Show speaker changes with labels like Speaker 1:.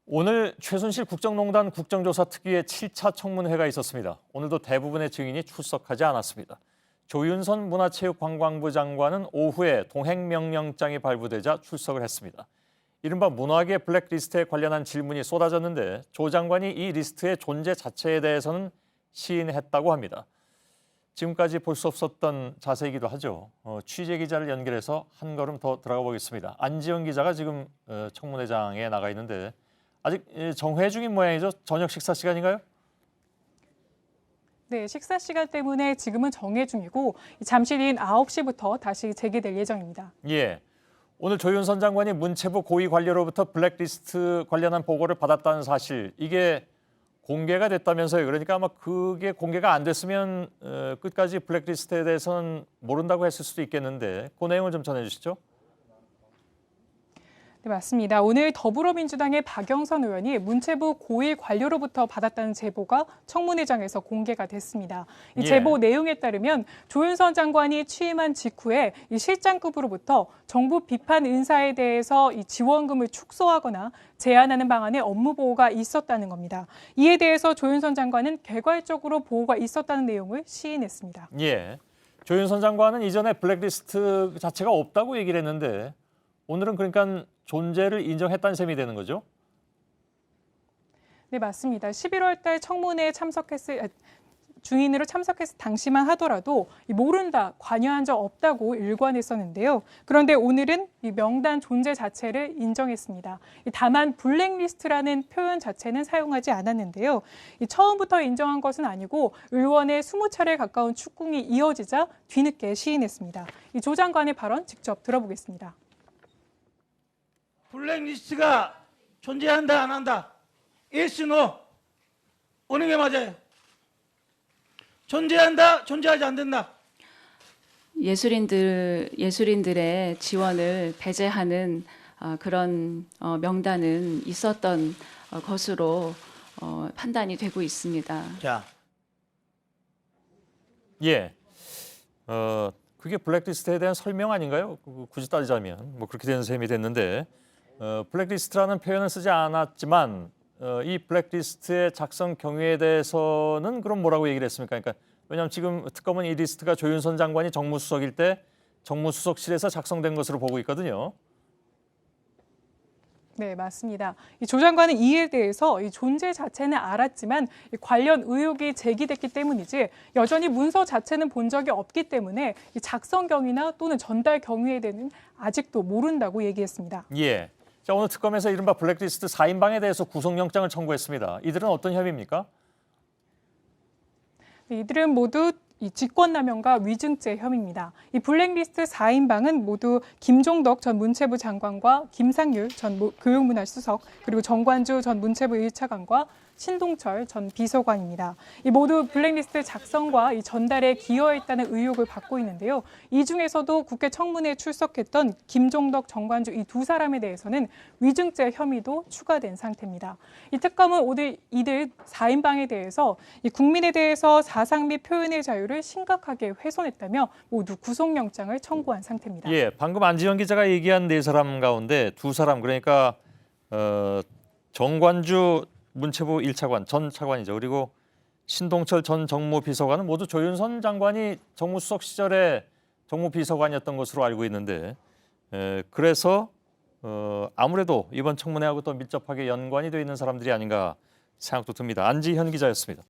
Speaker 1: 오늘 최순실 국정농단 국정조사 특위의 7차 청문회가 있었습니다. 오늘도 대부분의 증인이 출석하지 않았습니다. 조윤선 문화체육관광부 장관은 오후에 동행명령장이 발부되자 출석을 했습니다. 이른바 문화계 블랙리스트에 관련한 질문이 쏟아졌는데 조 장관이 이 리스트의 존재 자체에 대해서는 시인했다고 합니다. 지금까지 볼 수 없었던 자세이기도 하죠. 취재 기자를 연결해서 한 걸음 더 들어가 보겠습니다. 안지영 기자가 지금 청문회장에 나가 있는데 아직 정회 중인 모양이죠? 저녁 식사 시간인가요?
Speaker 2: 네, 식사 시간 때문에 지금은 정회 중이고 잠시 뒤인 9시부터 다시 재개될 예정입니다.
Speaker 1: 예. 오늘 조윤선 장관이 문체부 고위 관료로부터 블랙리스트 관련한 보고를 받았다는 사실, 이게 공개가 됐다면서요. 그러니까 아마 그게 공개가 안 됐으면 끝까지 블랙리스트에 대해서는 모른다고 했을 수도 있겠는데 그 내용을 좀 전해주시죠.
Speaker 2: 네, 맞습니다. 오늘 더불어민주당의 박영선 의원이 문체부 고위 관료로부터 받았다는 제보가 청문회장에서 공개가 됐습니다. 이 제보 내용에 따르면 조윤선 장관이 취임한 직후에 이 실장급으로부터 정부 비판 인사에 대해서 이 지원금을 축소하거나 제한하는 방안에 업무 보고가 있었다는 겁니다. 이에 대해서 조윤선 장관은 개괄적으로 보고가 있었다는 내용을 시인했습니다.
Speaker 1: 예. 조윤선 장관은 이전에 블랙리스트 자체가 없다고 얘기를 했는데 오늘은 그러니까 존재를 인정했다는 셈이 되는 거죠?
Speaker 2: 네, 맞습니다. 11월 달 청문회에 중인으로 참석했을 당시만 하더라도 모른다, 관여한 적 없다고 일관했었는데요. 그런데 오늘은 이 명단 존재 자체를 인정했습니다. 다만 블랙리스트라는 표현 자체는 사용하지 않았는데요. 처음부터 인정한 것은 아니고 의원의 20차례 가까운 축궁이 이어지자 뒤늦게 시인했습니다. 이 조 장관의 발언 직접 들어보겠습니다.
Speaker 3: 블랙리스트가 존재한다 안 한다? yes, no. 어느 게 맞아요? 존재한다, 존재하지 않는다.
Speaker 4: 예술인들의 지원을 배제하는 그런 명단은 있었던 것으로 판단이 되고 있습니다.
Speaker 3: 자,
Speaker 1: 예. 그게 블랙리스트에 대한 설명 아닌가요? 굳이 따지자면 뭐 그렇게 되는 셈이 됐는데 블랙리스트라는 표현은 쓰지 않았지만 이 블랙리스트의 작성 경위에 대해서는 그럼 뭐라고 얘기를 했습니까? 그러니까 왜냐하면 지금 특검은 이 리스트가 조윤선 장관이 정무수석일 때 정무수석실에서 작성된 것으로 보고 있거든요.
Speaker 2: 네, 맞습니다. 이 조 장관은 이에 대해서 이 존재 자체는 알았지만 관련 의혹이 제기됐기 때문이지 여전히 문서 자체는 본 적이 없기 때문에 이 작성 경위나 또는 전달 경위에 대해서는 아직도 모른다고 얘기했습니다.
Speaker 1: 예. 자, 오늘 특검에서 이른바 블랙리스트 4인방에 대해서 구속영장을 청구했습니다. 이들은 어떤 혐의입니까?
Speaker 2: 이들은 모두 이 직권남용과 위증죄 혐의입니다. 이 블랙리스트 4인방은 모두 김종덕 전 문체부 장관과 김상률 전 교육문화수석 그리고 정관주 전 문체부 1차관과 신동철 전 비서관입니다. 이 모두 블랙리스트 작성과 이 전달에 기여했다는 의혹을 받고 있는데요. 이 중에서도 국회 청문회에 출석했던 김종덕, 정관주 이 두 사람에 대해서는 위증죄 혐의도 추가된 상태입니다. 이 특검은 오늘 이들 4인방에 대해서 이 국민에 대해서 사상 및 표현의 자유를 심각하게 훼손했다며 모두 구속영장을 청구한 상태입니다.
Speaker 1: 예, 방금 안지영 기자가 얘기한 네 사람 가운데 두 사람, 그러니까 정관주 문체부 1차관, 전 차관이죠. 그리고 신동철 전 정무비서관은 모두 조윤선 장관이 정무수석 시절에 정무비서관이었던 것으로 알고 있는데 그래서 아무래도 이번 청문회하고 또 밀접하게 연관이 되어 있는 사람들이 아닌가 생각도 듭니다. 안지현 기자였습니다.